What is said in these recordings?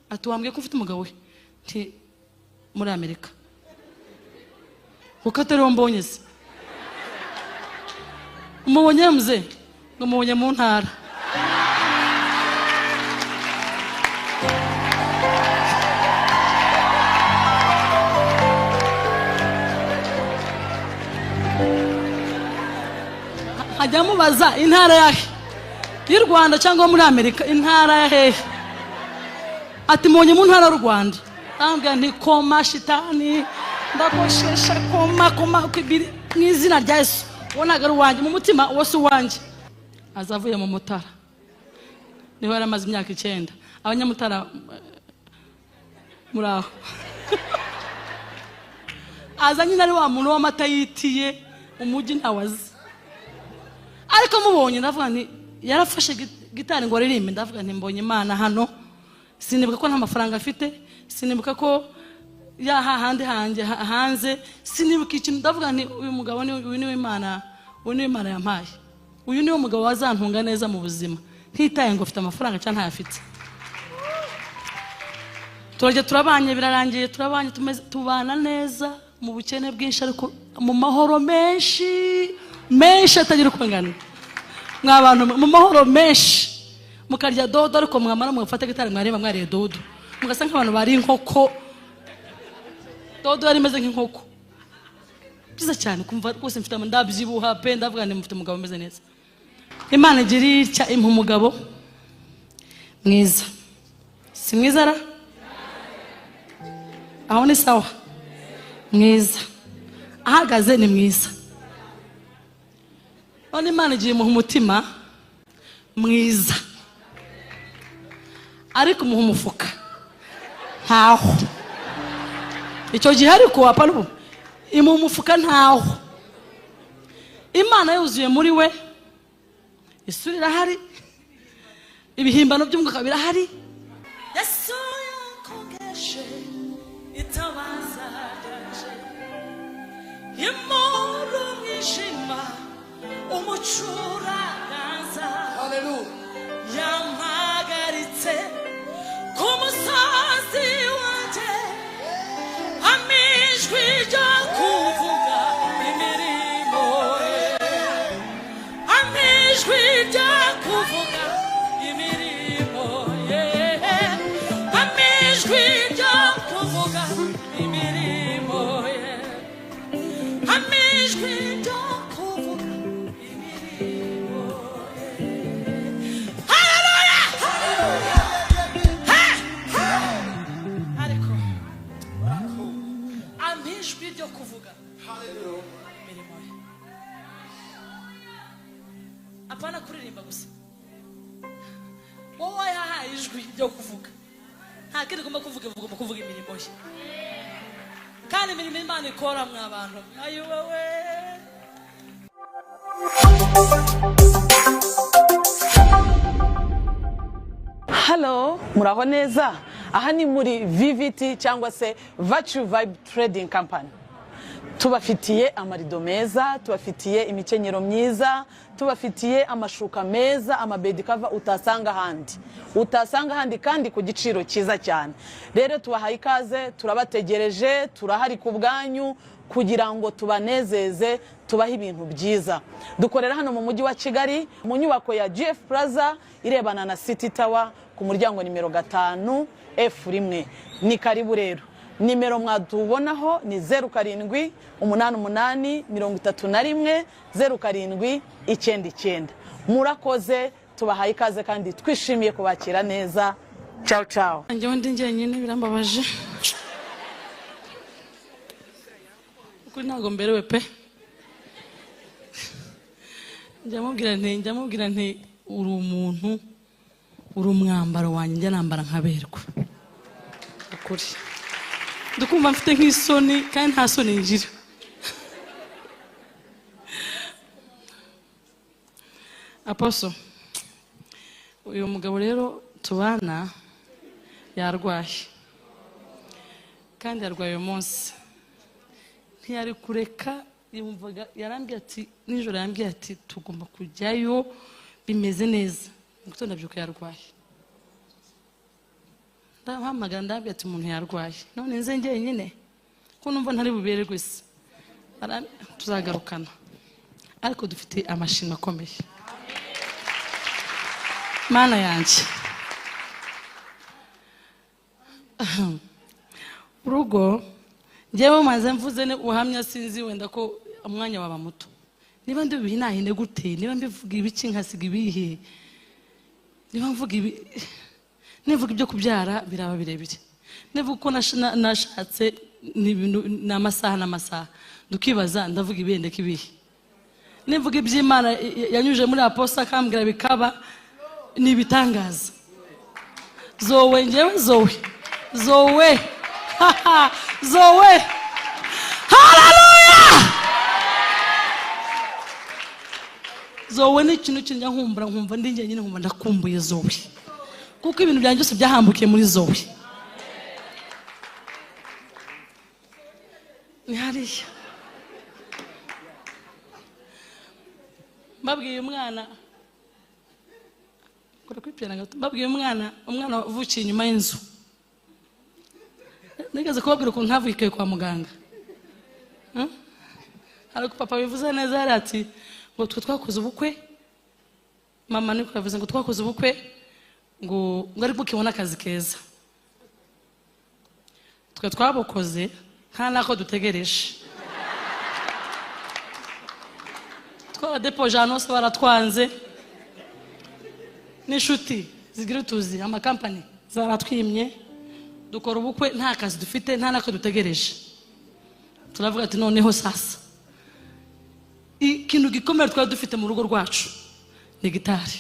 ati wambwiye ko ufite umugabo we nti muri Amerika kuko atari wombonye se umubonye muze ngo mubonye mu ntara hajya mubaza intara yahe y'u Rwanda cyangwa muri Amerika intara yahe ati mubonye mu ntara y'u Rwanda ambwira nti koma shitani ndakoshesha koma kwibiri mwizina rya Yesu wonaga ari wanjye mu mutima wose wanjye azavuye mu Mutara niho yaramaze imyaka 9 abanyamutara muraho azanye nari wa muntu w'amata yitiye umujyi ntawazi ariko mubonye ndavuga nti yarafashe gitari ngo aririmbe ndavuga nti mbonye Imana hano sinibuka ko nta mafaranga afite sinibuka ko hahandi hanze sinibuka ikintu ndavuga nti uyu mugabo uyu niwe Imana yampaye uyu niwe mugabo wazantunga neza mu buzima ntitaye ngo ufite amafaranga cyangwa ntayafite turajya turabanye birarangiye turabanye tubana neza mu bukene bwinshi ariko mu mahoro menshi atagira kwangana mwabantu mu mahoro menshi mukarya dodo ariko mwamara mugafata gitari mwareba mwariye dodo mugasa nk'abantu bari inkoko dodo yari meze nk'inkoko byiza cyane kumva rwose mfite ndabyibuha pe ndavuga nti mfite umugabo umeze neza Imana igiri cya impu umugabo mwiza si mwiza ra aho ni sawa mwiza ahagaze ni mwiza none Imana igiye mu umutima mwiza ariko mu umufuka ntaho icyo gihe ariko wapa n'ubu imu umufuka ntaho Imana yuzuye muri we isurira hari ibihimbano by'umwuka birahari Yesu yakongeshe itabaza ryaje imoro mwishima umucura ganza haleluya yampagaritse ku musozi wanje amijwi ryo kuvuga imirimo amijwi ryo kuvuga imirimo amijwi ryo kuvuga imirimo amijwi ryo kuvuga imirimo haleluya ariko amijwi ryo kuvuga imirimo apana kuririmba gusa wowe yahaye ijwi ryo kuvuga nta kindi ugomba kuvuga imirimo ye kandi imirimo Imana ikora mw'abantu ayo wewe Hello, muraho neza. Aha ni muri VVT cyangwa se Virtue Vibe Trading Company. Tubafitiye amarido meza, tubafitiye imikenyero myiza, tubafitiye amashuka meza, amabedi cover utasanga handi kandi ku giciro cyiza cyane. Rero tubahaye ikaze, turabategereje, turahari ku bwanyu kugira ngo tubanezeze, tubahe ibintu byiza. Dukorera hano mu mujyi wa Kigali mu nyubako ya GF Plaza irebana na City Tower ku muryango nimero 5 F1. Ni karibu rero. Nimero mwatubonaho ni 07 88 31 07 99. Murakoze, tubahaye ikaze kandi twishimiye kubakira neza. Ciao ciao. Njye ndi njyenyine birambabaje. Kuri ntago mberewe pe. Njya mubwira nti uri umuntu uri umwambaro wanjye njya nambara nkaberwa. Ukuri. Dukumva mfite nk'isoni kandi nta soni ngira. Apostle, uyu mugabo rero tubana yarwaye kandi yarwaye uyu munsi ntiyari kureka yumvaga yarambwiye ati nijoro yambwiye ati tugomba kujyayo bimeze neza mu gitondo abyuka yarwaye ndahamagara ndabye ati umuntu yarwaye none nze njyenyine ko numva ntari bubererwe se tuzagarukana ariko dufite amashimwe akomeye mana yanjye urugo njyewe maze mvuze ne uhamya sinzi wenda ko umwanya waba muto niba ndibihe nahine gute niba mbivuga ibiki nkasiga ibihe niba mvuga ibi nivuga ibyo kubyara biraba birebire nivuga ko nashatse n'amasaha n'amasaha dukibaza ndavuga ibende kibihe nivuga iby'Imana yanyuje muri aposta akambwira bikaba ni bitangaza zowe njyewe zowe zowe haleluya zowe ni ikintu kinjya nkumva ndi njye nyine nkumva ndakumbuye zowe kuko ibintu byanjye byose byahambukiye muri zowe ni hariya mbabwiye umwana umwana uvukiye inyuma y'inzu nigeze kubabwira ukuntu ntavukiye kwa muganga ariko papa bivuze neza yari ati ngo twe twakoze ubukwe mama niko yavuze ngo twakoze ubukwe ngo ari bukibona akazi keza twe twabukoze nta nako dutegereje twaradepoje hano baratwanze n'inshuti zigira utuzi amakampani zaratwimye dukora ubukwe nta kazi dufite nta nako dutegereje turavuga ati noneho sasa ikintu gikomeye twari dufite mu rugo rwacu ni gitari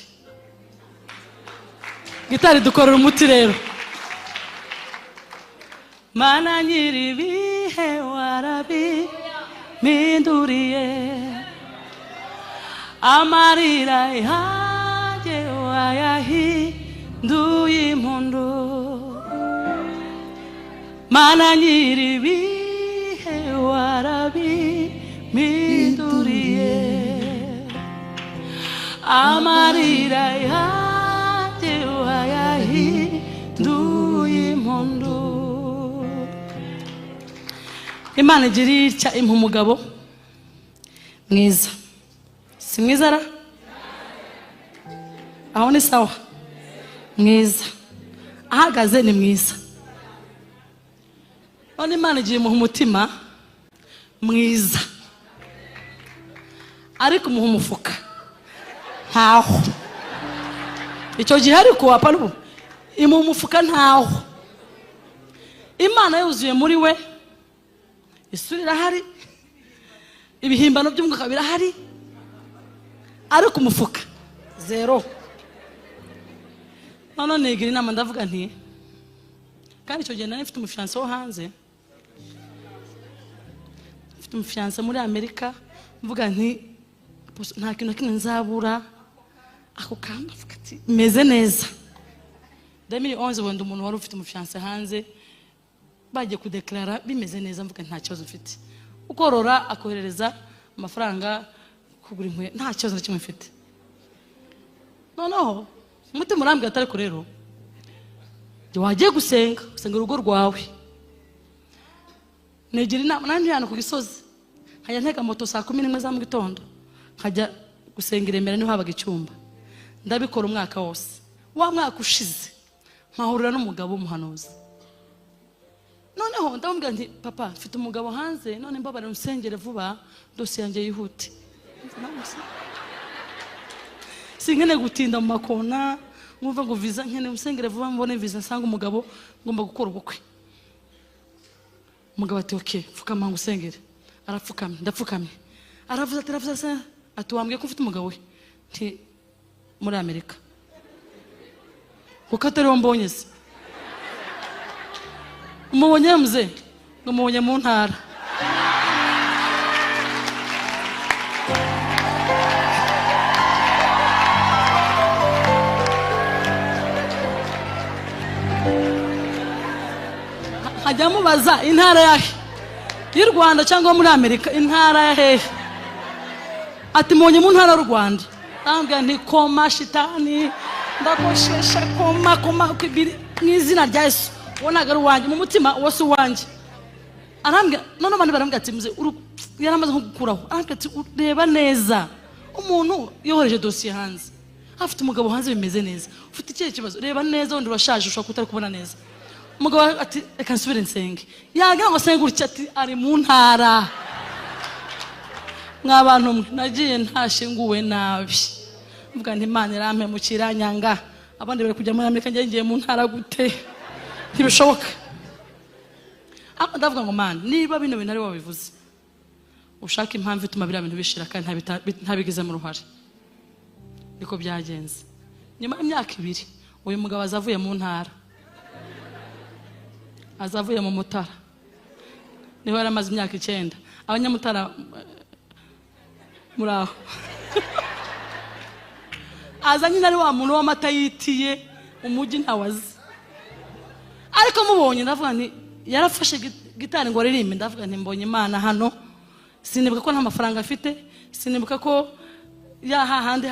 dukorera umuti rero mana nyiribihe warabiminduriye amarira yanjye wayahinduye impundu mana nyiribihe warabiminduriye amarira yanjye wayahinduye impundu Imana igira itya impa umugabo mwiza si mwiza ra aho ni sawa mwiza ahagaze ni mwiza none Imana igiye imuha umutima mwiza ariko umuha umufuka ntaho icyo gihe ariko waparu imuha umufuka ntaho Imana yuzuye muri we isura irahari ibihimbano by'umwuka birahari ariko umufuka zero none nigira inama ndavuga nti kandi icyo gihe nari mfite umufiance wo hanze mfite umufiance muri Amerika mvuga nti nta kintu kimwe nzabura ako kamba mvuga ati meze neza 2011 wenda umuntu wari ufite umufiance hanze bagiye kudeklara bimeze neza mvuga nta kibazo mfite ukorora akoherereza amafaranga kugura inkwe nta kibazo na kimwe mfite noneho umutima urambwira atari ko rero wagiye gusenga urugo rwawe negira inama nandi hano ku gisozi nkajya ntega moto saa 11 za mu gitondo nkajya gusenga Remera niho habaga icyumba ndabikora umwaka wose wa mwaka ushize nkahurira n'umugabo w'umuhanuzi noneho ndamubwira nti papa mfite umugabo hanze none mbabara unsengere vuba dosiye yanjye yihute sinkene gutinda mu makona mwumva ngo visa nkene unsengere vuba mbone visa nsanga umugabo ngomba gukora ubukwe umugabo ati okay pfukama ngusengere arapfukamye ndapfukamye aravuze ati wambwiye ko ufite umugabo we nti muri Amerika kuko atari wombonye se umubonye mze ngo mubonye mu ntara hajya mubaza intara yahe y'u Rwanda cyangwa muri Amerika intara yahe ati mubonye mu ntara y'u Rwanda ambwira nti koma shitani ndakoshesha koma kwibiri mwizina rya Yesu wonaga ari uwanjye mu mutima wose uwanjye. Arambwira none abantu barambwira ati mze yaramaze nko gukuraho. Arambwira ati reba neza umuntu yohereje dosiye hanze afite umugabo hanze bimeze neza, ufite ikihe kibazo, reba neza wundi urashaje ushobora kutari kubona neza. Umugabo ati reka nsubire nsenge. Yagira ngo senge gutya ati ari mu ntara. Mw'abantu mwe nagiye ntashinguwe nabi, mvuga nti Imana irampemukira nyanga, abandi bari kujya muri Amerika ngiye mu ntara gute, ntibishoboka. Ndavuga ngo Mana niba bino bintu ari wowe bivuze, ushaka impamvu ituma biriya bintu bishira kandi ntabigize mu ruhare. Niko byagenze. Nyuma y'imyaka 2 uyu mugabo azavuye mu ntara, azavuye mu Mutara. Niho yaramaze imyaka 9. Abanyamutara muraho. Azanye nari wa muntu w'amata yitiye umujyi ntawazi. Ariko mubonye ndavuga nti yarafashe gitari ngo aririmbe, ndavuga nti mbonye Imana hano. Sinibuka ko nta mafaranga afite, sinibuka ko hahandi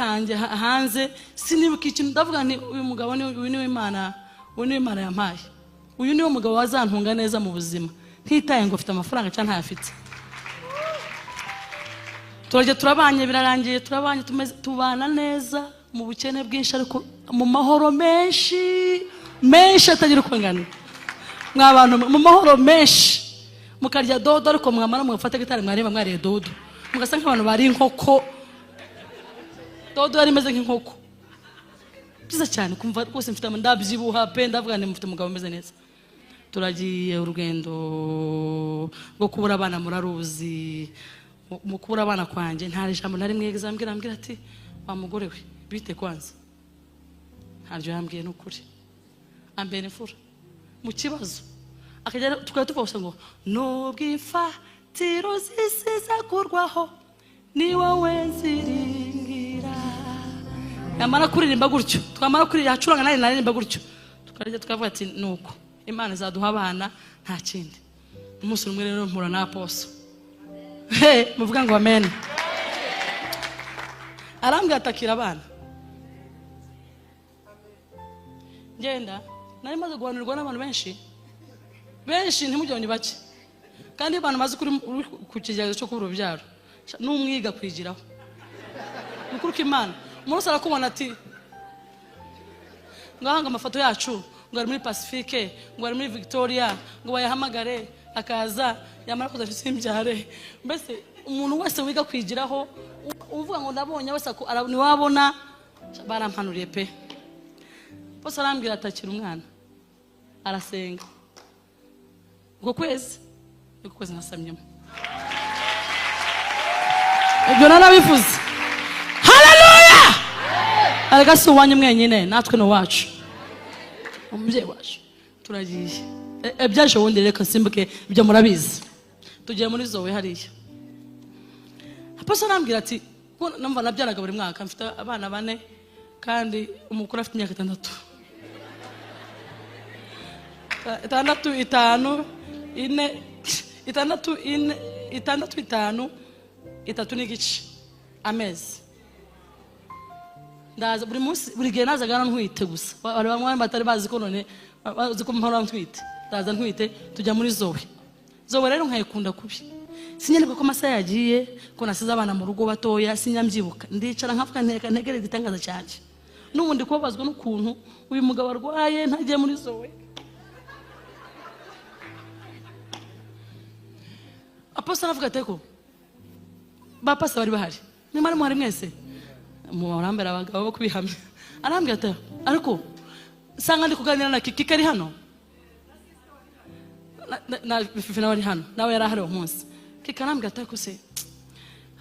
hanze, sinibuka ikintu. Ndavuga nti uyu mugabo uyu ni Imana, uyu ni Imana yampaye. Uyu ni wo mugabo wazantunga neza mu buzima, ntitaye ngo afite amafaranga cyangwa ntayafite. Turajye turabanye birarangiye, turabanye tubana neza mu bukene bwinshi ariko mu mahoro menshi atagira uko ngana. Mw'abantu mu mahoro menshi mukarya dodo ariko mwamara mugafata gitari mwareba mwariye dodo mugasa nk'abantu bari inkoko. Dodo yari imeze nk'inkoko byiza cyane, kumva rwose mfite ndabyibuha pe, ndavuga nti mfite umugabo umeze neza. Turagiye urugendo rwo kubura abana muraruzi. Mu kubura abana kwanjye nta jambo nari mwegeza ambwira ati wa mugore we bite kwanza. Ntaryo yambwiye n'ukuri, ambere imfura mu kibazo. Akajya tukaba tuvuga ngo n'ubwifatiro zisiza kurwaho ni wowe nziringira. Yamara kuririmba gutyo, twamara kuririmba acuranga nari naririmba gutyo, tukarya tukavuga ati nuko Imana izaduha abana nta kindi. Umunsi umwe rero mpura na Apostle. Muvuga ngo amen. Arambwira atakira abana. Ngenda nari maze guhanurwa n'abantu benshi ntimujye ni bake, kandi abantu maze kuri ku kigeragezo cyo kubura urubyaro n'umwiga kwigiraho. Nukuruka Imana umuntu arakubona ati ngahanga amafoto yacu ngo ari muri Pacifique, ngo ari muri Victoria, ngo bayahamagare akaza yamara kuza simbyare. Mbese umuntu wese wiga kwigiraho uvuga ngo ndabonye wese ni wabona barampanuriye pe. Bose arambwira atakira umwana arasenga. Uko kwezi nasamyemo. Ibyo narabivuze. Haleluya! Arega si uwanyu mwenyine, natwe no wacu. Umubyeyi wacu turagiye. Ebyaje wundi reka simbuke ibyo murabizi. Tugiye muri Zoe hariya. Apostle arambwira ati numva nabyaraga buri mwaka, mfite abana 4 kandi umukuru afite imyaka 6. 6 n'igice amezi. Ndaza buri munsi buri gihe nazaga ntwite gusa. Bari bamwe batari bazi ko none bazi ko mpora ntwite. Ndaza ntwite tujya muri Zoe. Zoe rero nkayikunda kubi. Sinyanirwa ko amasaha yagiye ko nasize abana mu rugo batoya, sinyambyibuka. Ndicara nkavuga ntegereza igitangaza cyanjye. N'ubundi kubabazwa n'ukuntu uyu mugabo arwaye ntagiye muri Zoe. Apostle avuga ateko bapasa bari bahari, nimara muhari mwese murambera abagabo bo kubihamya. Arambwira ati ariko sanga ndi kuganira na Kiki kari hano na Fifina wari hano nawe yari ahari umunsi. Kiki arambwira ati ko se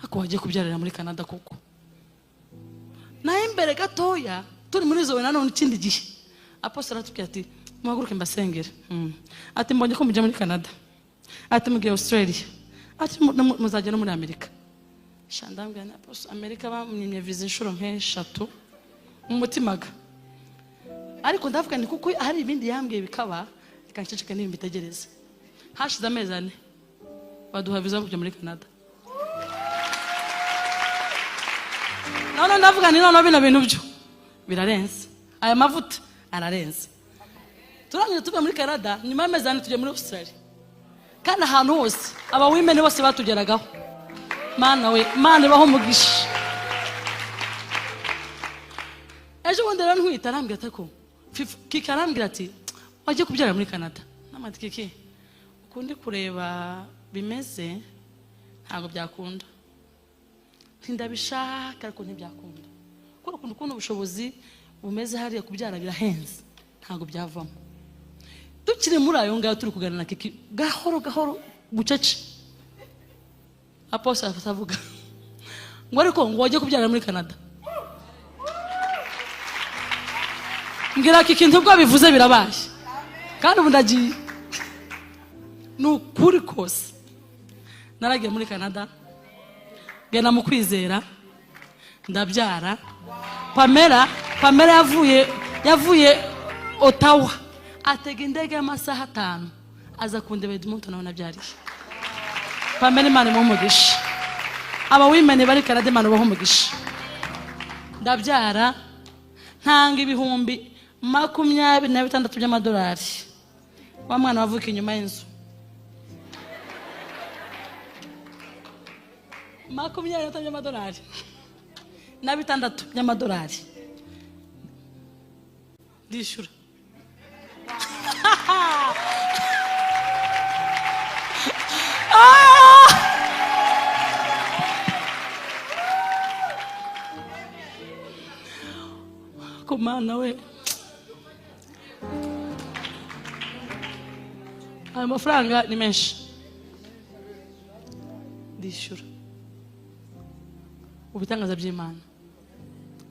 ako wagiye kubyarira muri Canada koko. Na imbere gatoya turi muri Zoe nanone ikindi gihe Apostle aratubwira ati muhaguruke mbasengere. Ati mbonye ko mujya muri Canada, ati mugiye Australia, ati muzajya no muri Amerika. Shandambwira na Apostle Amerika bamwimye visa inshuro nk'eshatu umutimaga. Ariko ndavuga ni kuko hari ibindi yambwiye bikaba ikanceceka n'ibindi bitegereza. Hashize amezi 4 baduha visa kujya muri Canada. None ndavuga ni none bino bintu byo birarenze. Aya mavuta ararenze. turangije tuva muri Canada nyuma y'amezi ane tujya muri Australia kandi ahantu hose aba women bose batugeragaho mana we mana baho mugisha ejo bundi rero ntwita arambwira atako Kiki arambwira ati wagiye kubyara muri Canada namati Kiki ukundi kureba bimeze ntabwo byakunda ndabishaka ariko ntibyakunda kuko ukuntu ubushobozi bumeze hariya kubyara birahenze ntabwo byavamo tukiri muri ayo ngayo turi kuganira na Kiki gahoro bucece Apostle avuga ngo ariko ngo wagiye kubyara muri Canada ngira Kiki ntubwo bivuze birabaye kandi ubu ndagiye n'ukuri kose naragiye muri Canada gena mu kwizera ndabyara Pamela yavuye Ottawa atega indege y'amasaha 5 aza kundeba Edmonton nawe nabyariye Pamela Imana imuhumugisha aba women bari Canada Imana bahumugisha ndabyara ntanga ibihumbi 26 by'amadolari wa mwana wavuka inyuma y'inzu 26 by'amadolari na 6 by'amadolari ndishura kumana we ayo mafaranga ni menshi ndishura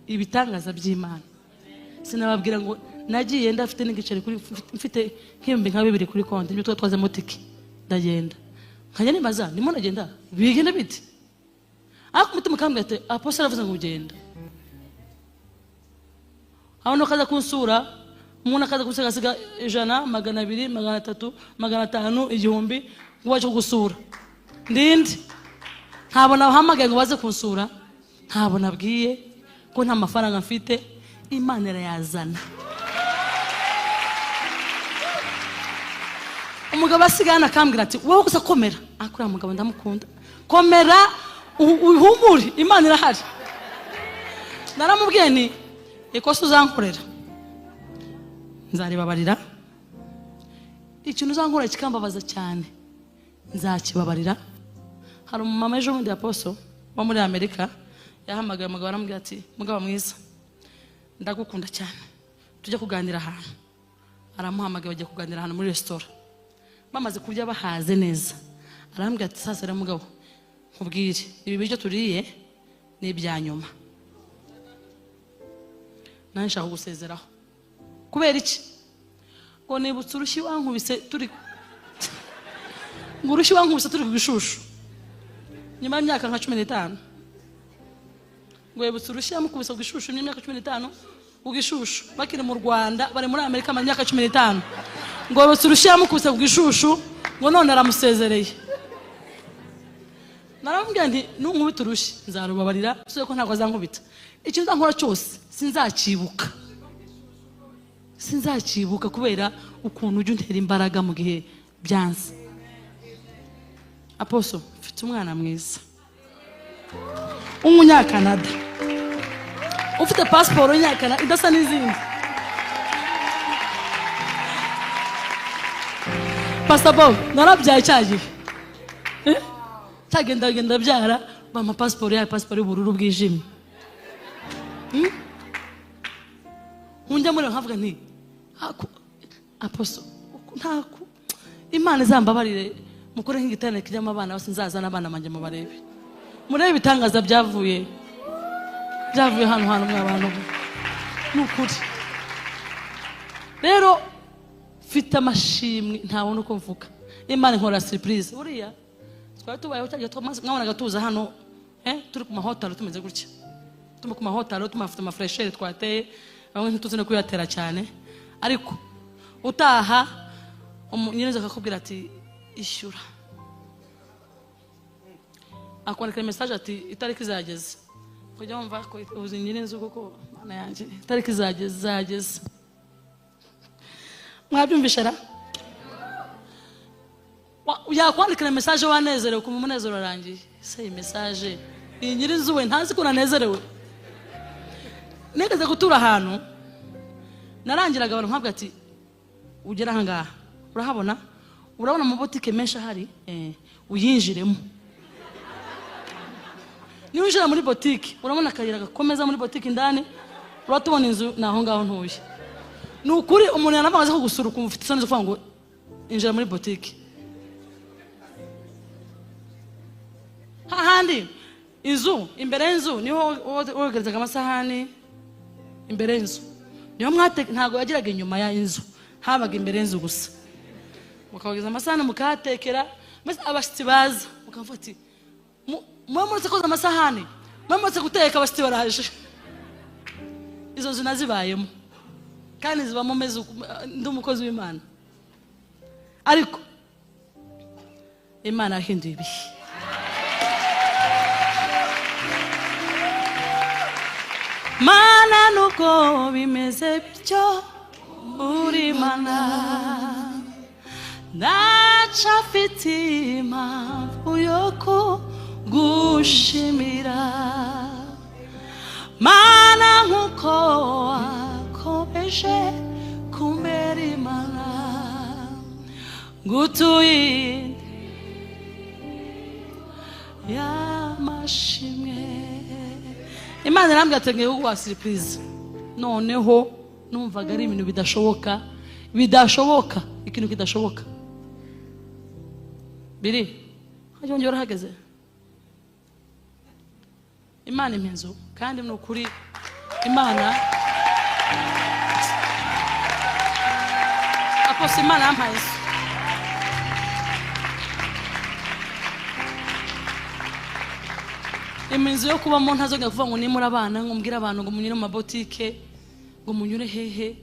ibitangaza by'Imana sinababwira ngo nagiye ndafite n'igiceri kuri mfite nk'ibihumbi nka 2 kuri konti nibyo twaze motiki ndagenda nkanya nimaza ndimo nagenda bigenda bite ako mutima kambwira ati Apostle avuze ngo ugenda aho no kaza kunsura umuntu akaza gusiga 100 200 300 500 igihumbi ngo waje kugusura ndindi ntabona bahamagaye ngo baze kunsura ntabona abwiye ko nta mafaranga mfite Imana irayazana umugabo asigana akambwira ati wowe gusa komera akura umugabo ndamukunda komera uhumure Imana irahari naramubwiye ni ikosa uzankorera nzaribabarira ikintu uzankorera kikambabaza cyane nzakibabarira hari umumama ejo bundi Apostle wo muri Amerika yahamagaye umugabo aramubwira ati mugabo mwiza ndagukunda cyane tujya kuganira ahantu aramuhamagaye bajya kuganira ahantu muri restaurant bamaze kurya bahaze neza arambwira ati sasa rero mugabo nkubwire ibi biryo turiye ni ibyanyuma nashaka gusezeraho kubera iki ngo nibutse urushyi wankubise turi ku gishushu nyuma y'imyaka nka 15 ngo yibutse urushyi yamukubise ku gishushu n'imyaka 15 ugishushu bakiri mu Rwanda bari muri Amerika mu myaka 15 ngo yibutse urushyi yamukubise ku gishushu ngo none aramusezereye naramubwira nti nunkubita urushyi nzarubabarira so ko ntago azankubita icyo nzankora cyose sinzakibuka kubera ukuntu ujya untera imbaraga mu gihe byanze Apostle mfite umwana mwiza umunyakanada ufite passport y'Canada idasa n'izindi passport narabyaye cyagiye genda byara bama passport y'ubururu bwijimye unjya muri nkavuga nti Apostle ntaku Imana izambabarire mukore nk'igitane kijyamo abana bose nzazana abana manje mu barebe murebe ibitangaza byavuye hano mw'abantu n'ukuri rero mfite amashimwe ntabona uko mvuga Imana nkora surprise buriya twari tubayeho cyagiye mwabonaga tuza hano turi ku mahoteli tumeze gutya tuma ku mahoteli tumafite amafreshere twateye bamwe ntituzi no kuyatera cyane ariko utaha nyine akakubwira ati ishyura akwandika message ati itariki zageze kujya wumva ko uzi nyine nzu koko mana yanjye itariki zageze mwabyumvishe ra yakwandikira message wanezerewe kuma umunezero urangiye se message iyi nyirinzu we ntazi ko nanezerewe nigeze gutura ahantu narangiraga abantu nkabwa ati ugera ahangaha urahabona urabona mu boutique menshi ahari uyinjiremo niba ujira muri boutique urabona akayira gakomeza muri boutique indani uratubona inzu naho ngaho ntuye nukuri umuntu yanamaze ko gusura ukumva ufite isoni zo kuvuga ngo injira muri boutique hahandi inzu imbere y'inzu niho wogerezaga amasahani imbere y'inzu niho ntago yagiraga inyuma ya inzu habaga imbere y'inzu gusa mukabageza amasahani mukahatekera maze abashitsi baza mukavuga ati mwamuretse koza amasahani mwamuretse guteka abashitsi baraje izo nzu nazibayemo kandi zibamo meze ndi umukozi w'Imana ariko Imana yahinduye ibihe Mana nuko bimeze bityo uri Mana ndacafite impamvu yo kugushimira Mana nkuko wakomeje kumbera Imana ngutuye y'amashimwe Imana irambwira ati ngiye kuguha surprise noneho numvaga ari ibintu bidashoboka ikintu kidashoboka biri hajye urahageze Imana impenzo kandi n'ukuri Imana apose Imana yampaye iminzu yo kuba mu ntazongera kuvuga ngo nimura abana ngo mbwira abantu ngo munyure mu mabotike ngo munyure hehe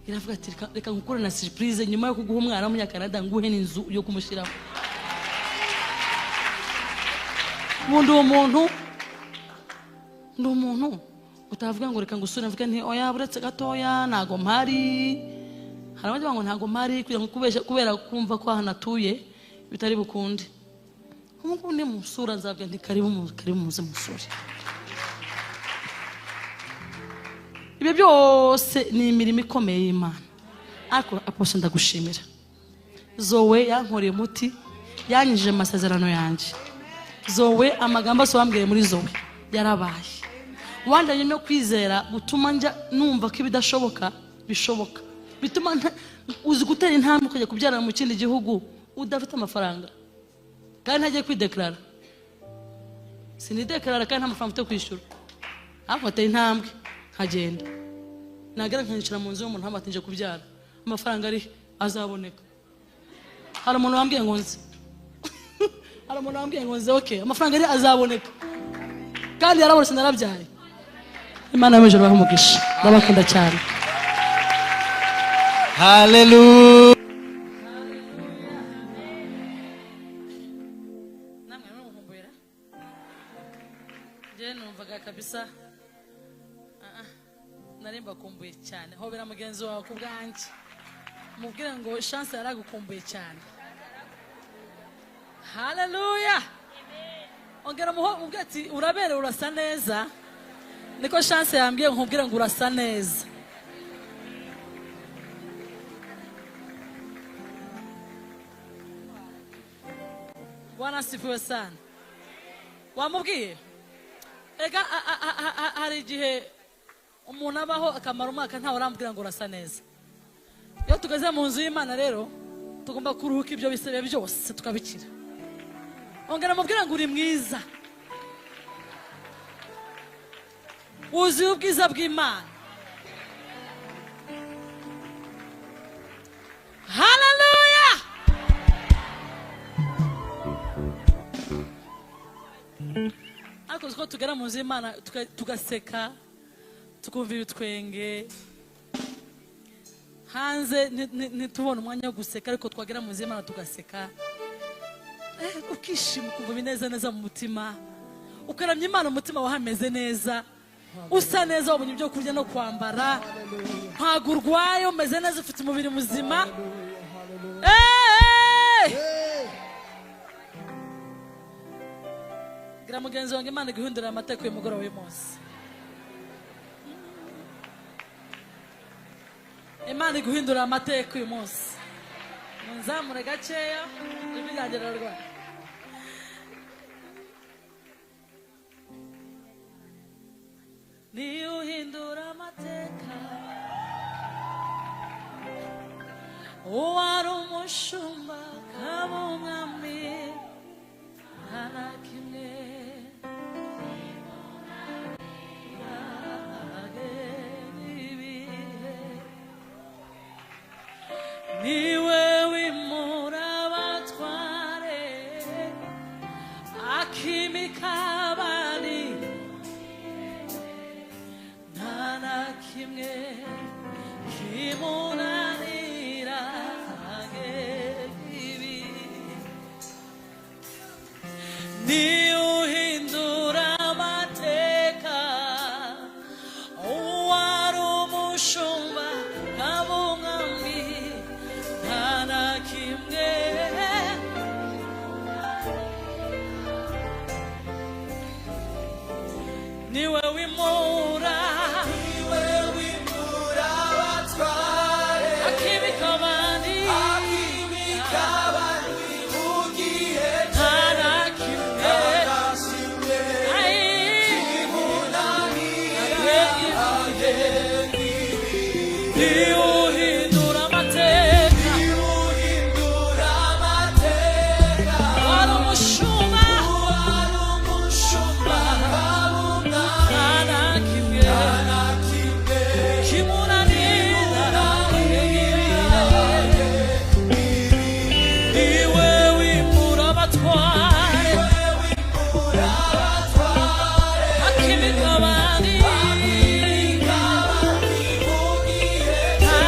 iravuga ati reka ngukure na surprise nyuma yo kuguha umwana w'umunyakanada nguhe n'inzu yo kumushyiraho ndi umuntu utavuga ngo reka ngusure mvuge nti oya buretse gatoya ntago mpari hari abandi ngo ntago mpari kugira ngo kubera kumva ko ahanatuye bitari bukunde Mungu ni musura nzabwe nti karibu muze musure Ibyo byose ni imirimo ikomeye y'Imana ariko apostle ndagushimira Zoe yankoreye muti yanyije amasezerano yanjye Zoe amagambo asubambwiye muri Zoe yarabaye wandanye no kwizera gutuma njya numva ko ibidashoboka bishoboka bituma uzi gutera intambwe ukajya kubyarana mu kindi gihugu udafite amafaranga kandi ntagiye kwideklara sinideklara kandi nta mafaranga mfite kwishyura afata intambwe nkagenda nagera nkicara mu nzu y'umuntu hamatinje kubyara amafaranga ari azaboneka hari umuntu wambwiye ngo nzi okay amafaranga ari azaboneka kandi yarabonetse narabyaye Imana y'amajoro bahumugisha ndabakunda cyane Hallelujah kabisa narimba kumbuye cyane hobera mugenzi wawe kubwanjye mubwire ngo chance yaragukumbuye cyane Hallelujah ongera mubwire ati urabere urasa neza niko chance yambwiye nkubwire ngo urasa neza Bwana sifiwe sana wamubwiye ega hari igihe umuntu abaho akamara umwaka ntawe arambwira ngo urasa neza iyo tugeze mu nzu y'Imana rero tugomba kuruhuka ibyo bisebe byose tukabikira ongera mubwira ngo uri mwiza uzi ubwiza bw'Imana Hallelujah ariko ko tugera mu nzu y'Imana tugaseka tukumva ibitwenge hanze ntitubone umwanya wo guseka ariko twagera mu nzu y'Imana tugaseka ukishima ukumva bineza neza mu mutima ukaramya Imana umutima wahameze neza usa neza wabonye ibyo kurya no kwambara ntabwo urwaye umeze neza ufite umubiri muzima gira mugenzi wanjye Imana iguhindurira amateka uyu mugoroba uyu munsi Imana iguhindurira amateka uyu munsi munzamure gakeya ijwi ryanjye rirarwaye ni uhindura amateka uwari umushumba kaba umwami nta na kimwe niwe wimura abatware akimika abandi nta na kimwe kimunanira ibi ni uhindura amateka uwari umushumba kaba umwami nta na kimwe niwe wimura abatware akimika abandi mu gihe nta na kimwe uhindura amateka wari umushumba nta na kimwe kimunanira niwe wimura abatware akimika abandi nta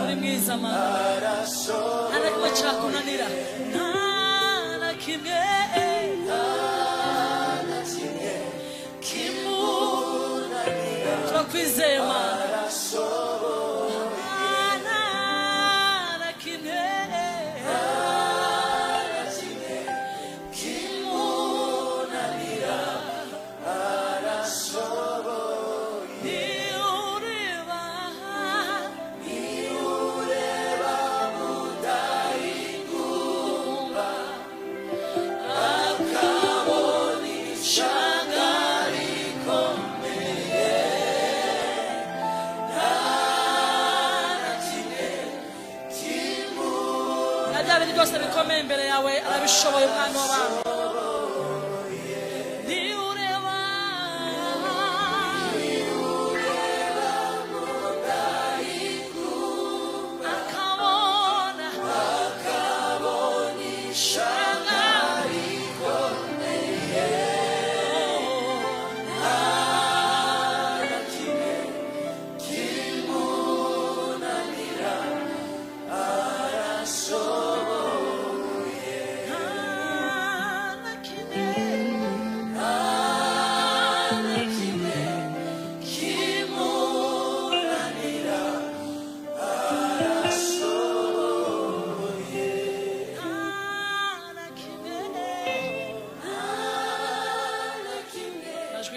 uri mwiza mana nta kimwe cyakunanira nta na kimwe kimunanira turakwizeye mana byose bikomeye imbere yawe arabishoboye umwana w'abantu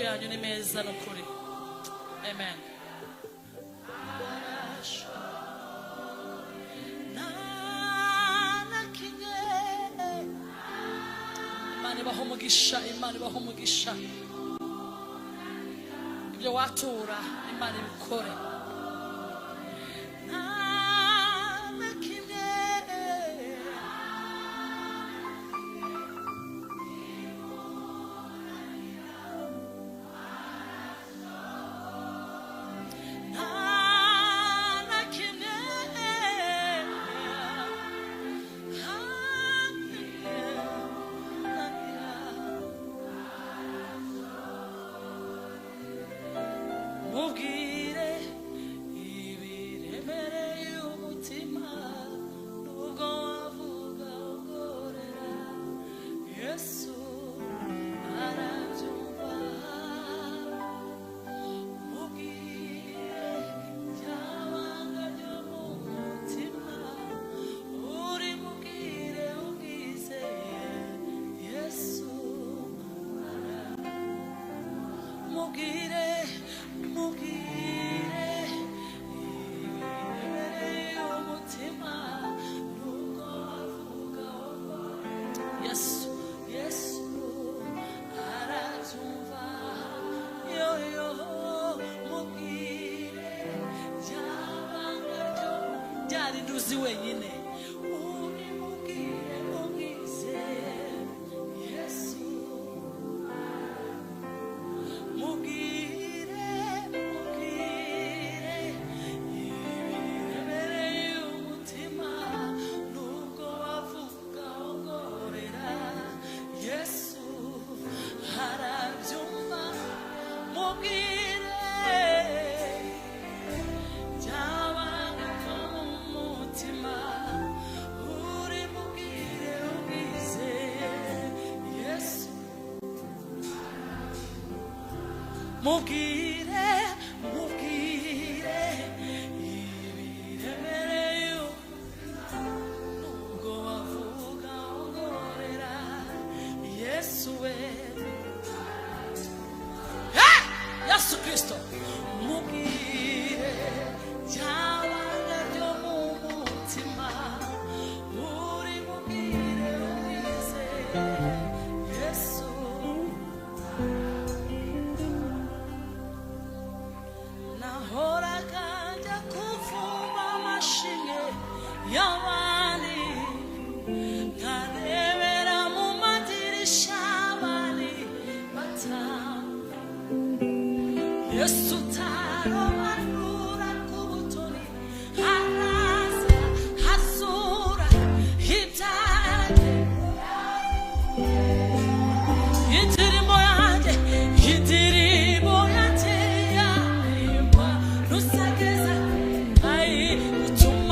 yanyu ni meza n'ukuri amen Imana ibaho umugisha Imana ibaho umugisha ibyo watura Imana ibikore mubwire ibiremereye umutima nubwo wavuga ugorera Yesu arabyumva mubwire ibyabanga byo mu mutima uri mubwire ubwizeye Yesu mubwire nduzi wenyine umubwire umwizeye Yesu mubwire ibiremereye umutima nubwo wavuga ugorera Yesu arabyumva mubwire mubwire ibiremereye nubwo wavuga ugorera Yesu we Yesu Kristo mubwire byabanga byo mu mutima uri mubwire umwizeye Yesu y'abandi nkarebera mu madirisha abandi bataha Yesu tarobanura ku butoni haraza hasura hitaje indirimbo yanjye yaimba nusageza ai utuma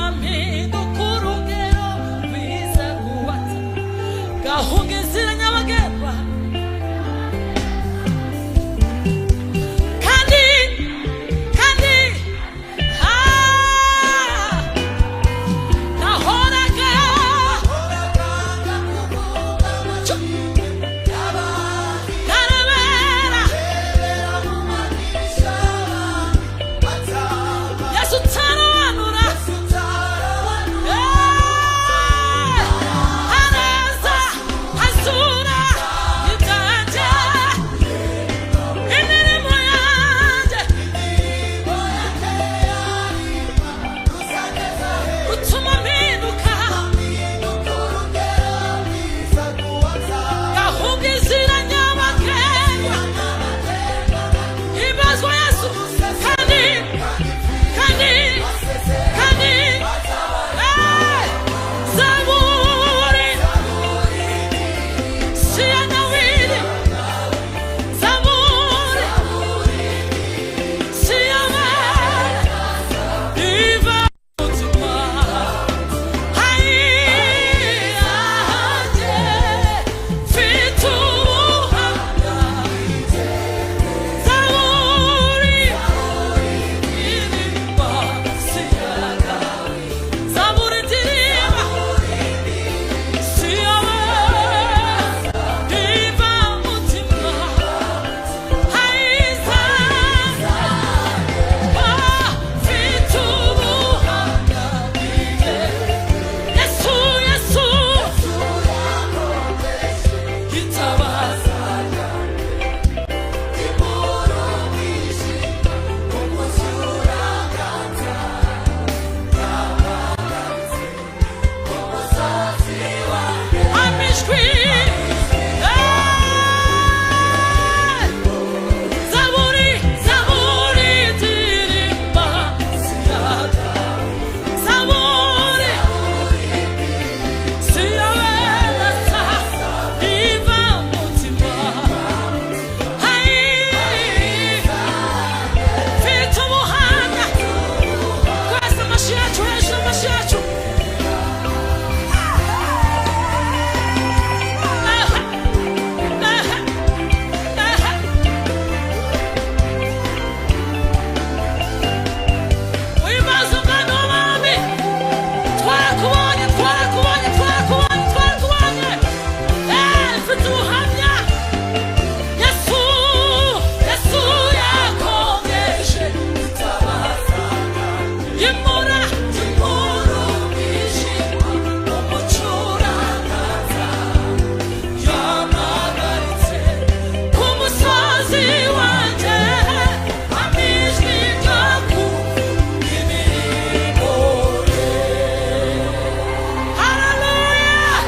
Yemura ishima umucuragaza yamagaritse ku musozi wanjye amijwi ryaku imirimo ye. Hallelujah!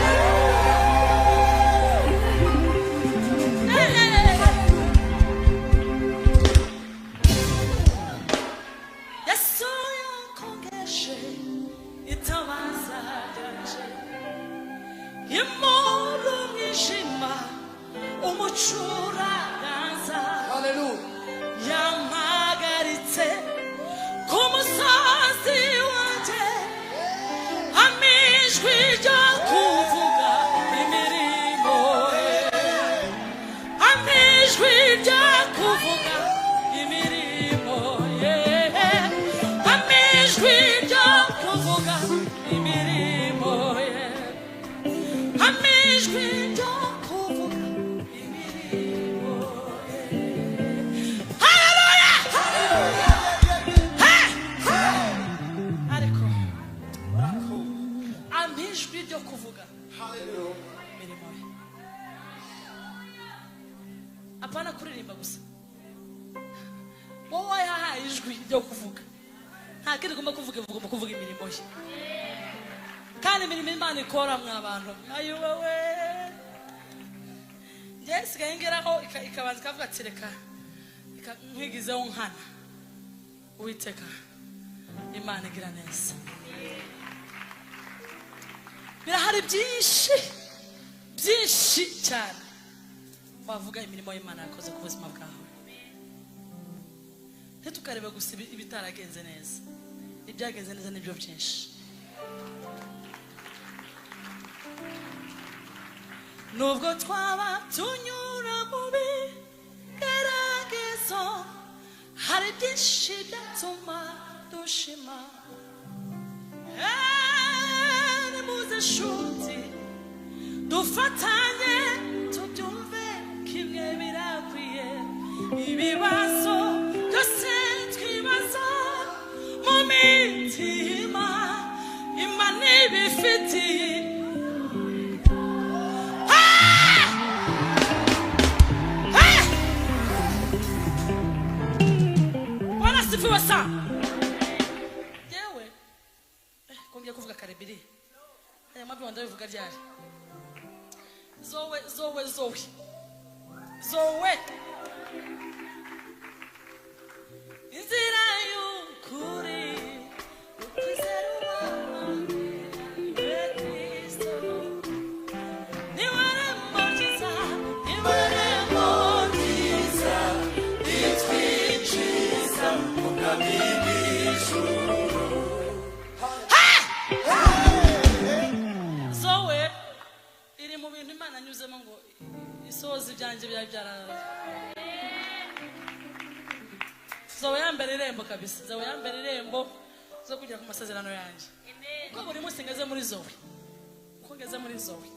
Yesu yakongeshe itabaza ryanje imuru mwishima umucuragaza yampagaritse ku musozi wanjye amijwi ryo kuvuga imirimo ye. Amijwi ryo kuvuga imirimo ye. Amijwi ryo kuvuga imirimo ye. Amijwi ryo kuvuga imirimo ye. Hallelujah! Hey! Ariko amijwi ryo kuvuga imirimo ye. Apana kuririmba gusa. Wowe yahaye ijwi ryo kuvuga. Nta kindi ugomba kuvuga, ugomba kuvuga imirimo ye. Kandi imirimo Imana ikora mwa bantu. Ayo wowe. Njye sigaye ngeraho ikabanza ikavuga ati reka nkwigizeho nkana. Uwiteka Imana igira neza. Birahari byinshi cyane wavuga imirimo y'Imana yakoze ku buzima bwawe. Ntitukarebe gusa ibitaragenze neza. Ibyagenze neza nibyo byinshi. Nubwo twaba tunyura mu bigeragezo hari byinshi byatuma dushima. Nimuze nshuti dufatanye tubyumve kimwe birakwiye. Ibibazo byose twibaza mu mitima Imana ibifitiye. Bwana sifiwe sana. Yewe kongera kuvuga karebiri aya mabi wanda bivuga ryari. Zoe inzira y'ukuri ukwizera Kristo niwe rembo ryiza ritwinjiza mu bwami bw'ijuru. Zoe iri mu bintu Imana anyuzemo ngo isohoze ibyanjye byari byararaye. Zoe yambere irembo kabisa. Zoe yambere irembo zo kujya ku masezerano yanjye. Uko buri munsi ngeze muri Zoe. Uko ngeze muri Zoe.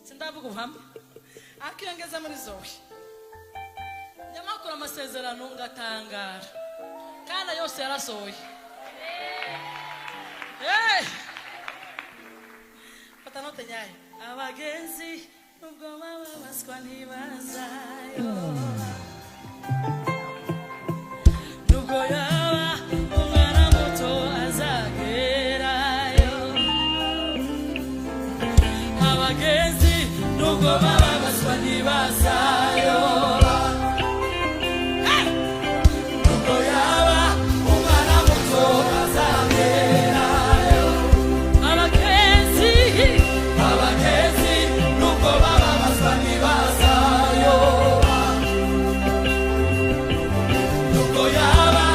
Sindavuga ubuhamya. Akiyo ngeze muri Zoe. Nyamakuru amasezerano ngatangara. Kana yose yarasohoye. Fata note nyayo. Abagenzi nubwo babaswa ntibazayo. Nubwo yaba umwana muto azagerayo. Abagenzi nubwo babaswa ntibazayo. Nubwo yaba umwana muto azagerayo. Abagenzi nubwo babaswa ntibazayo. Nubwo yaba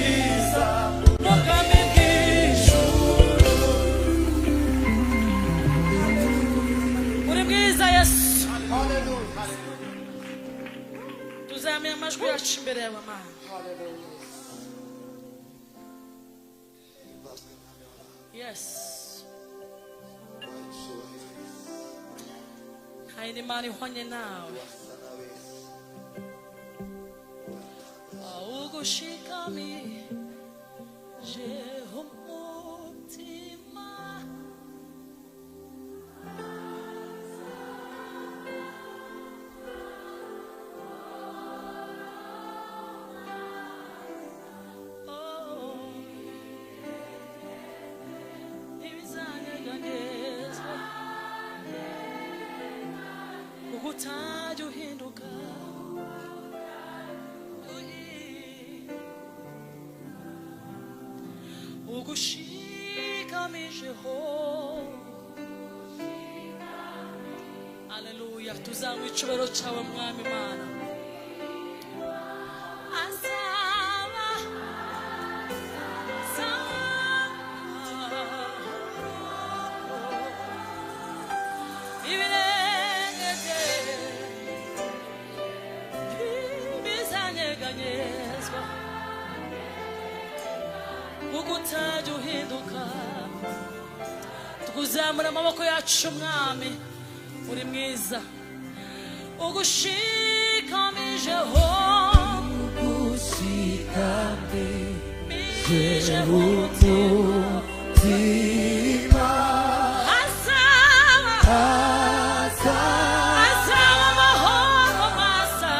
byiza ubwami bw'ijuru. Uri mwiza Yesu. Tuzamuye amajwi yacu imbere y'Imana. Yes. Haini mani ihwanye nawe. Augushikami umutima. Utajya uhinduka ugushikamijeho. Haleluya, tuzanywe icyubahiro cyawe mwami Mana. Utajya uhinduka, tukuzamura amaboko yacu mwami. Uri mwiza ugushikamijeho, ugushikamijeho umutima. Asaba amahoro masa.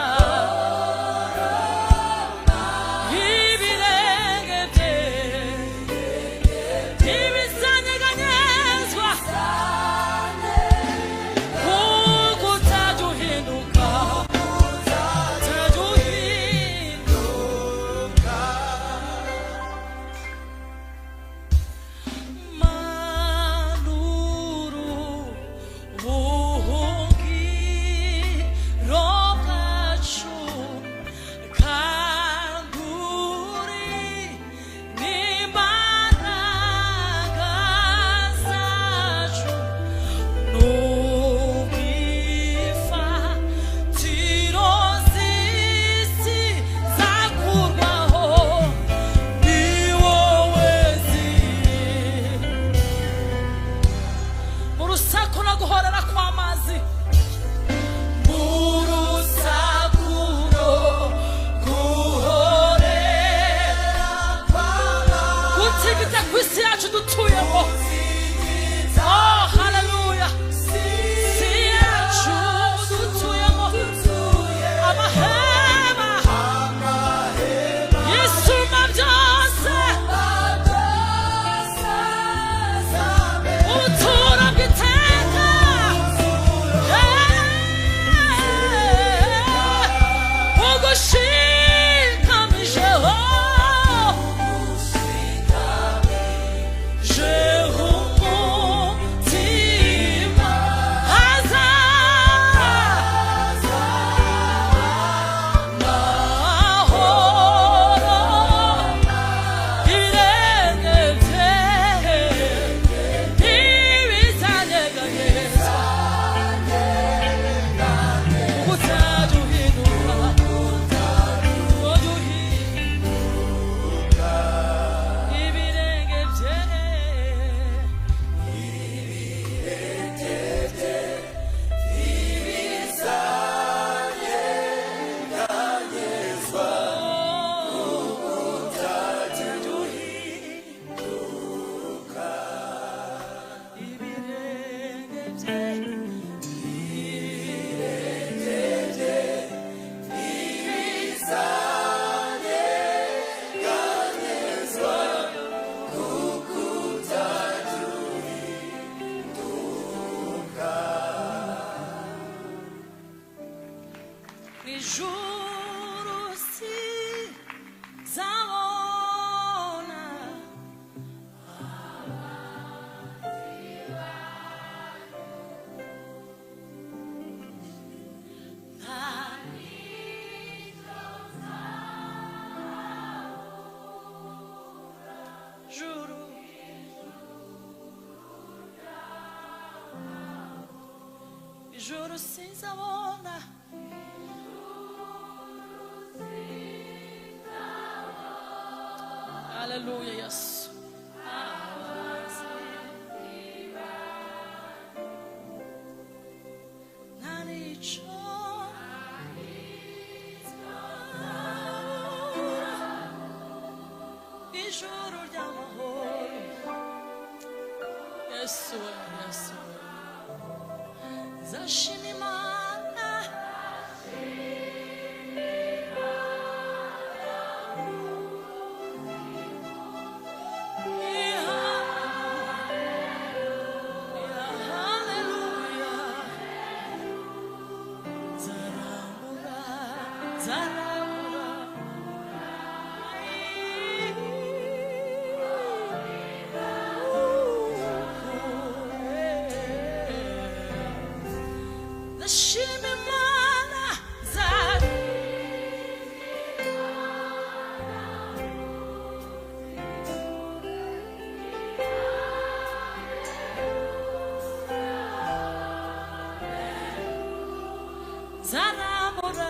ijuru sinzabona haleluya Yesu ijuru ry'amahoro Yesu Yesu zashima Imana haleluya zarambura zarambura zashima Imana zarambura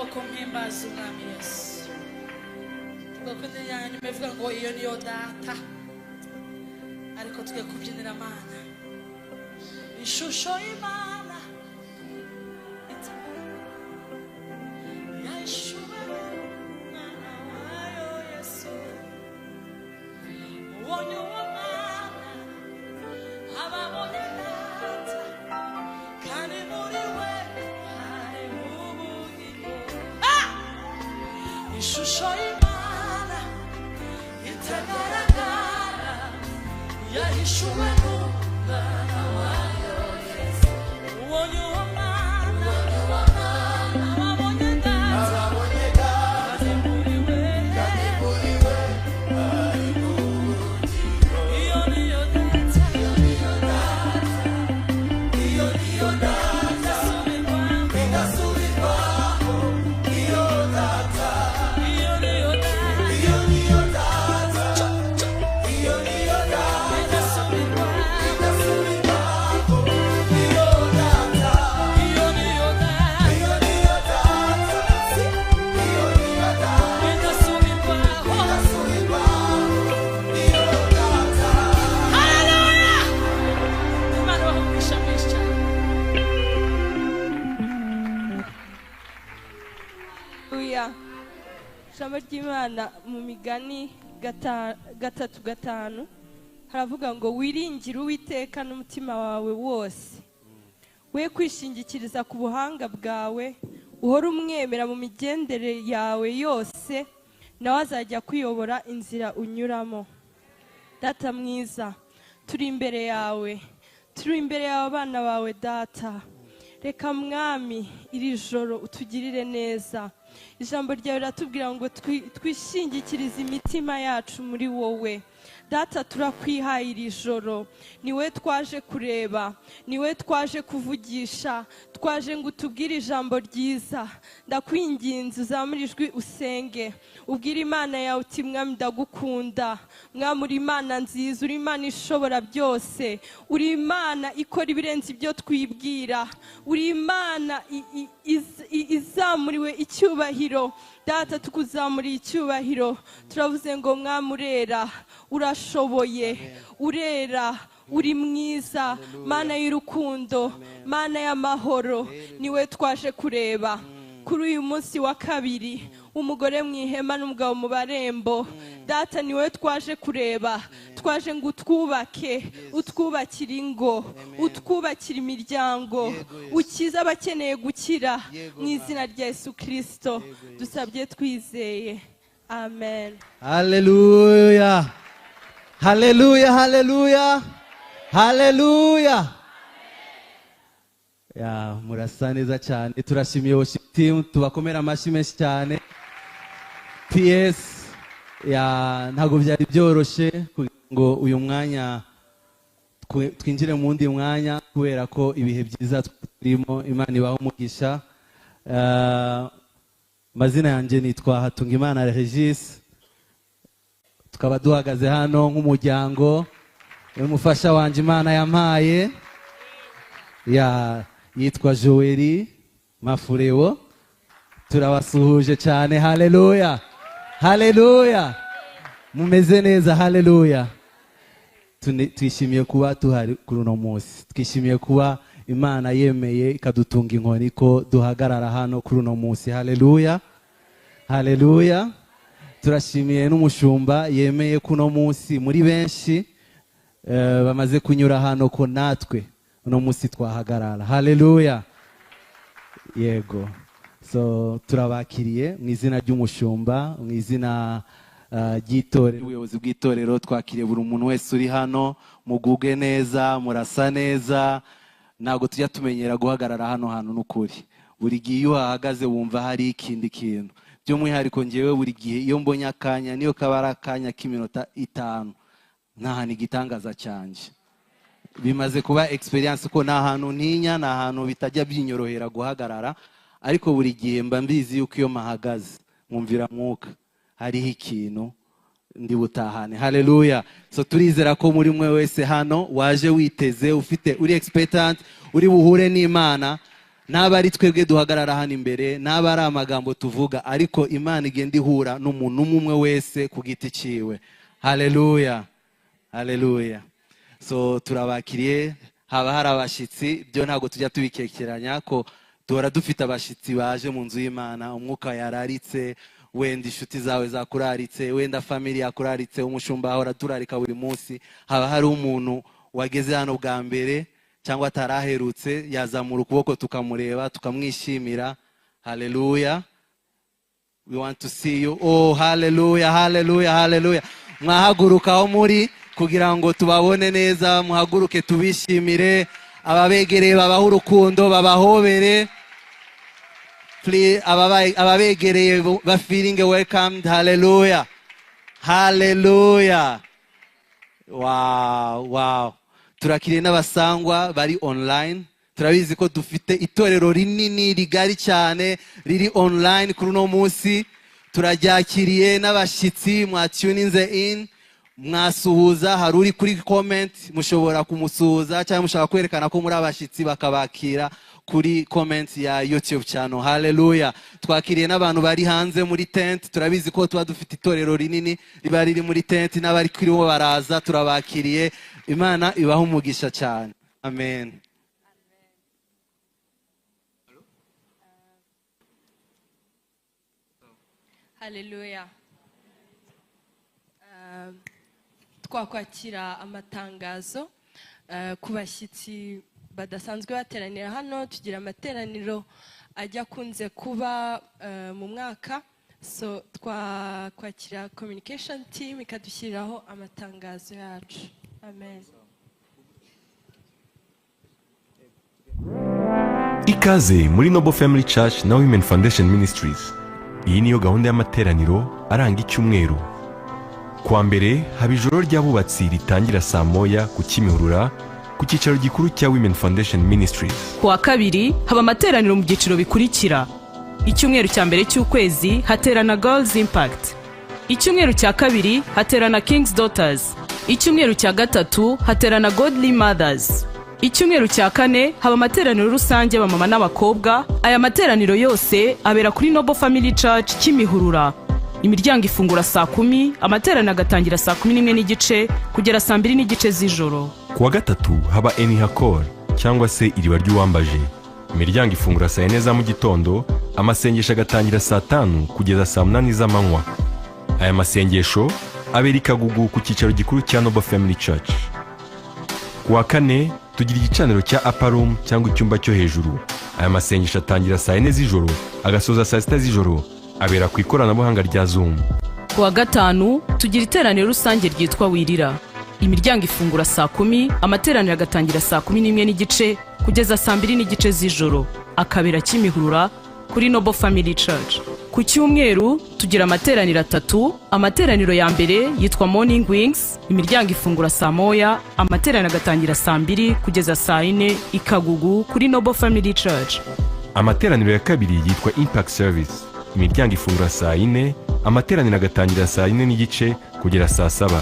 amaboko mpimbaza umwami Yesu. Tugakunde yanyu mevuga ngo iyo niyo data. Ariko tugiye kubyinira Mana. Ishusho y'Imana. Yahishura Mwana wayo Yesu. Ubonye uwo Mwana ababonye data. Kandi muri we hari ubugingo. Ishusho y'Imana itagaragara yahishuwe n'Umwana wayo Yesu. Ubonye uwo Mwana ababonye data. Kandi muri we hari ubugingo. Iyo niyo data. Iyo niyo data. Igasubirwaho. Iyo data. Iyo niyo data. Iyo niyo data. Iyo niyo data. Igasubirwaho. Iyo data. Iyo niyo data. Iyo niyo data. Iyo niyo data. Igasubirwaho. Iyo data. Hallelujah! Imana bahumugisha mwinshi cyane. Haleluya. Ijambo ry'Imana mu Migani 3:5 haravuga ngo wiringire Uwiteka n'umutima wawe wose, we kwishingikiriza ku buhanga bwawe, uhora umwemera mu migendere yawe yose, nawe azajya kuyobora inzira unyuramo. Data mwiza, turi imbere yawe abana bawe Data. Reka mwami iri joro utugirire neza. Ijambo ryawe riratubwira ngo twishingikirize imitima yacu muri wowe. Data turakwihaye iri joro, niwe twaje kureba, niwe twaje kuvugisha, twaje ngo utubwire ijambo ryiza. Ndakwinginze uzamure ijwi usenge, ubwire Imana yawe uti mwami ndagukunda. Mwami uri Imana nziza, uri Imana ishobora byose, uri Imana ikora ibirenze ibyo twibwira, uri Imana izamuriwe icyubahiro. Data tukuzamuriye icyubahiro, turavuze ngo mwami urera, urashoboye, urera, uri mwiza, Mana y'urukundo, Mana y'amahoro, niwe twaje kureba. Kuri uyu munsi wa kabiri, umugore mu ihema n'umugabo mu barembo, Data niwe twaje kureba. Twaje ngo utwubakire ingo, utwubakire imiryango, ukize abakeneye gukira mu izina rya Yesu Kristo dusabye twizeye, amen. Haleluya, haleluya, haleluya, haleluya. Ya, murasa neza cyane. Turashimiye worship team, tubakomera amashyi menshi cyane. PS ya ntago byari byoroshe kugira ngo uyu mwanya twinjire mu wundi mwanya, kubera ko ibihe byiza turimo. Imana ibaho umugisha. Mazina yanjye nitwa Hatungimana Regis, tukaba duhagaze hano nk'umuryango. Umufasha wanjye Imana yampaye yitwa Joeli Mafureo. Turabasuhuje cyane. Haleluya, haleluya, mumeze neza. Haleluya. Twishimiye kuba tuhari kuri uno munsi, twishimiye kuba Imana yemeye ikadutunga inkoni ko duhagarara hano kuri uno munsi. Haleluya, haleluya. Turashimiye n'umushumba yemeye kuno munsi muri benshi bamaze kunyura hano ko natwe uno munsi twahagarara. Haleluya, yego. So turabakiriye mu izina ry'umushumba, mu izina ry'itorero, ubuyobozi bw'itorero. Twakiriye buri muntu wese uri hano, muguge neza, murasa neza. Ntabwo tujya tumenyera guhagarara hano hantu n'ukuri. Buri gihe iyo uhahagaze wumva hari ikindi kintu. By'umwihariko ngewe buri gihe iyo mbonye akanya, niyo kaba ari akanya k'iminota 5, ntahana igitangaza cyanje. Bimaze kuba experience ko nta hantu ntinya, nta hantu bitajya binyorohera guhagarara. Ariko buri gihe mba mbizi yuko iyo mahagaze mwumvira mwuka hariho ikintu ndi butahane. Haleluya. So turizera ko muri mwe wese hano waje witeze, uri expectant, uri buhure n'Imana. naba ari twebwe duhagarara hano imbere, naba ari amagambo tuvuga, ariko Imana igenda ihura n'umuntu umwe wese ku giti ciwe. Haleluya, haleluya. So turabakiriye, haba hari abashitsi, byo ntago tujya tubikekeranya ko duhora dufite abashitsi baje mu nzu y'Imana, umwuka yararitse, wenda inshuti zawe zakuraritse, wenda family yakuraritse, umushumba ahora turarika buri munsi. Haba hari umuntu wageze hano bwa mbere cyangwa ataraherutse, yazamura ukuboko tukamureba tukamwishimira. Haleluya, we want to see you. Oh, haleluya, haleluya, haleluya. Mwahaguruka aho muri kugira ngo tubabone neza, muhaguruke tubishimire, ababegereye babaho urukundo, babahobere. Please, ababegereye ba feeling welcomed. Hallelujah, hallelujah. Wow, wow. Turakiriye n'abasangwa bari online. Turabizi ko dufite itorero rinini rigari cyane riri online kuri no munsi. Turaryakiriye n'abashitsi mwatuninze in, mwasuhuza. Hari uri kuri comment, mushobora kumusuhuza cyangwa mushaka kwerekana ko muri abashitsi bakabakira kuri comment ya YouTube channel. Hallelujah. Twakiriye n'abantu bari hanze muri tent. Turabizi ko tuba dufite itorero rinini riba riri muri tent, n'abari kuri bo baraza, turabakiriye. Imana ibaho umugisha cyane. Amen. Haleluya. Twakwakira amatangazo ku bashyitsi badasanzwe bateranira hano. Tugira amateraniro ajya kunze kuba mu mwaka, so twakwakira communication team ikadushyiriraho amatangazo yacu. Amen. Ikaze muri Noble Family Church na Women Foundation Ministries. Iyi niyo gahunda y'amateraniro aranga icyumweru. Kwa mbere haba ijoro ry'abubatsi ritangira saa moya ku Kimihurura ku cyicaro gikuru cya Women Foundation Ministries. Kwa kabiri haba amateraniro mu byiciro bikurikira. Icyumweru cya mbere cy'ukwezi haterana Girls Impact. Icyumweru cya kabiri haterana King's Daughters. Icyumweru cya gatatu haterana Godly Mothers. Icyumweru cya kane haba amateraniro rusange y'abamama n'abakobwa. Aya materaniro yose abera kuri Noble Family Church Kimihurura. Imiryango ifungura saa 10, amateraniro agatangira saa 11 n'igice kugera saa 2 n'igice z'ijoro. Kuwa gatatu haba Enihakor cyangwa se iriba ry'uwambaje. Imiryango ifungura saa 4 za mu gitondo, amasengesho agatangira saa 5 kugeza saa 8 z'amanywa. Aya masengesho abera Ikagugu ku cyicaro gikuru cya Noble Family Church. Kuwa kane tugira igicaniro cya Upper Room cyangwa icyumba cyo hejuru. Aya masengesho atangira saa 4 z'ijoro agasoza saa 6 z'ijoro, abera ku ikoranabuhanga rya Zoom. Kuwa gatanu tugira iteraniro rusange ryitwa Wirira. Imiryango ifungura saa 10, amateraniro agatangira saa 11 n'igice kugeza saa 2 n'igice z'ijoro, akabera Kimihurura kuri Noble Family Church. Ku cyumweru tugira amateraniro 3. Amateraniro ya mbere yitwa Morning Wings. Imiryango ifungura saa moya, amateraniro agatangira saa 2 kugeza saa 4 Ikagugu kuri Noble Family Church. Amateraniro ya kabiri yitwa Impact Service. Imiryango ifungura saa 4, amateraniro agatangira saa 4 n'igice kugera saa 7.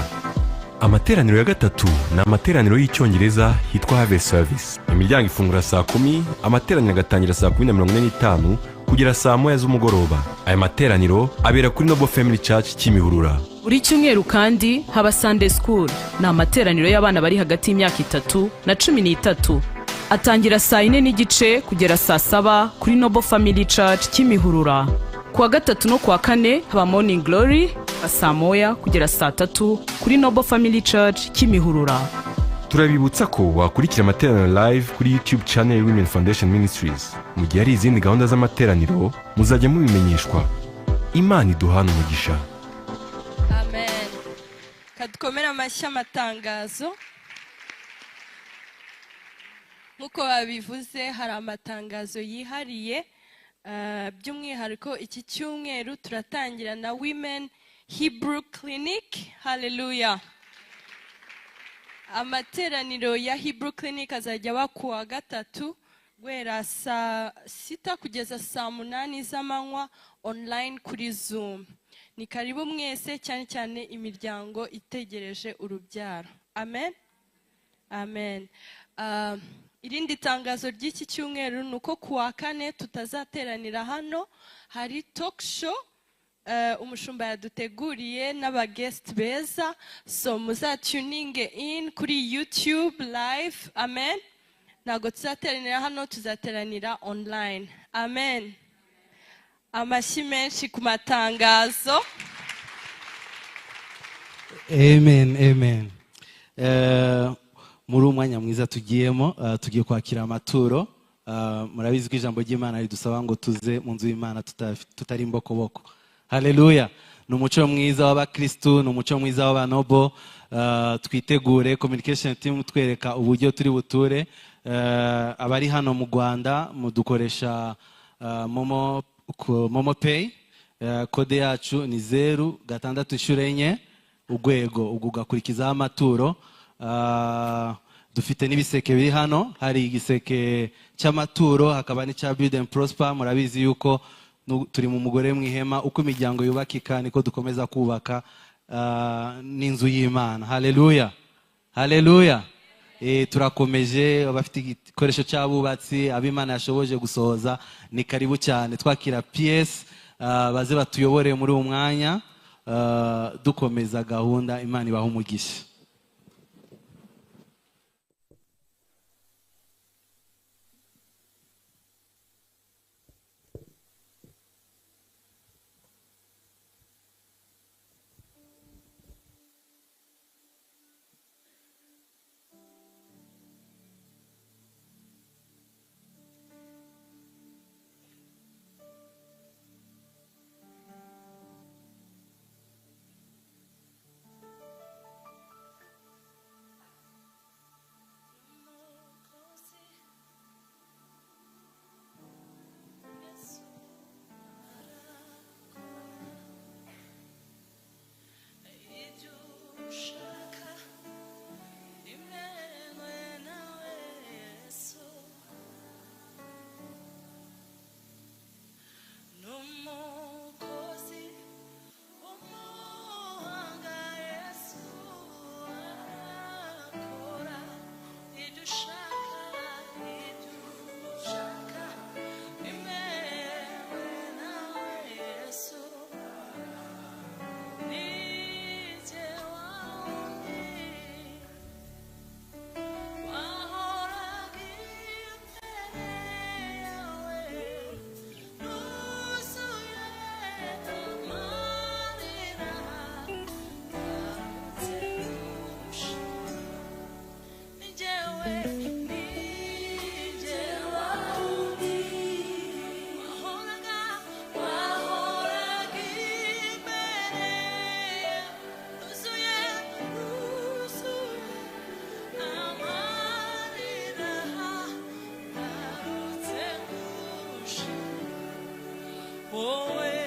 Amateraniro ya gatatu na amateraniro y'Icyongereza hitwa Harvest Service. Imiryango ifungura saa 10, amateraniro agatangira saa 10:45 kugera saa 1 z'umugoroba. Aya materaniro abera kuri Noble Family Church Kimihurura. Buri cyumweru kandi haba Sunday School, na amateraniro y'abana bari hagati y'imyaka 3 na 13. Atangira saa 4 n'igice kugera saa 7 kuri Noble Family Church Kimihurura. Kuwa gatatu no kuwa kane haba Morning Glory saa moya kugera saa 3 kuri Noble Family Church Kimihurura. Turabibutsa ko wakurikira amateraniro live kuri YouTube channel Women Foundation Ministries. Mu gihe hari izindi gahunda z'amateraniro muzajya mubimenyeshwa. Imana iduhana umugisha. Amen. Kadukomera amashyi amatangazo. Nkuko babivuze hari amatangazo yihariye, by'umwihariko iki cyumweru turatangira na Women Hebrew Clinic. Hallelujah. Amateraniro ya Hebrew Clinic azajya aba kuwa gatatu guhera saa 6 kugeza saa 8 z'amanywa online kuri Zoom. Ni karibu mwese, cyane cyane imiryango itegereje urubyaro. Amen. Amen. irindi tangazo ry'iki cyumweru ni uko kuwa kane tutazateranira hano, hari talk show umushumba yaduteguriye n'abaguest beza, so muzatuninge in kuri YouTube live. Amen. Ntabwo tuzateranira hano, tuzateranira online. Amen. Amashyi menshi ku matangazo. Amen, amen. Muri umwanya mwiza tugiyemo, tugiye kwakira amaturo. Murabizi ko ijambo ry'Imana ridusaba ngo tuze mu nzu y'Imana tutari imbokoboko. Haleluya. Ni umuco mwiza w'abakristu, ni umuco mwiza w'abanobo. Twitegure communication team twereka uburyo turi buture. Abari hano mu Rwanda mudukoresha Momo Pay. Kode yacu ni 064 urwego ugakurikizaho amaturo. Dufite n'ibiseke biri hano, hari igiseke cy'amaturo hakaba n'icya Build and Prosper. Murabizi yuko turi mu mugore mwihema, uko imiryango yubakika niko dukomeza kubaka n'inzu y'Imana. Haleluya, haleluya. Turakomeje, abafite igikoresho cy'abubatsi ab'Imana yashoboje gusohoza ni karibu cyane. Twakira PS baze batuyobore muri uwo mwanya, dukomeza gahunda. Imana ibaha umugisha. Oh,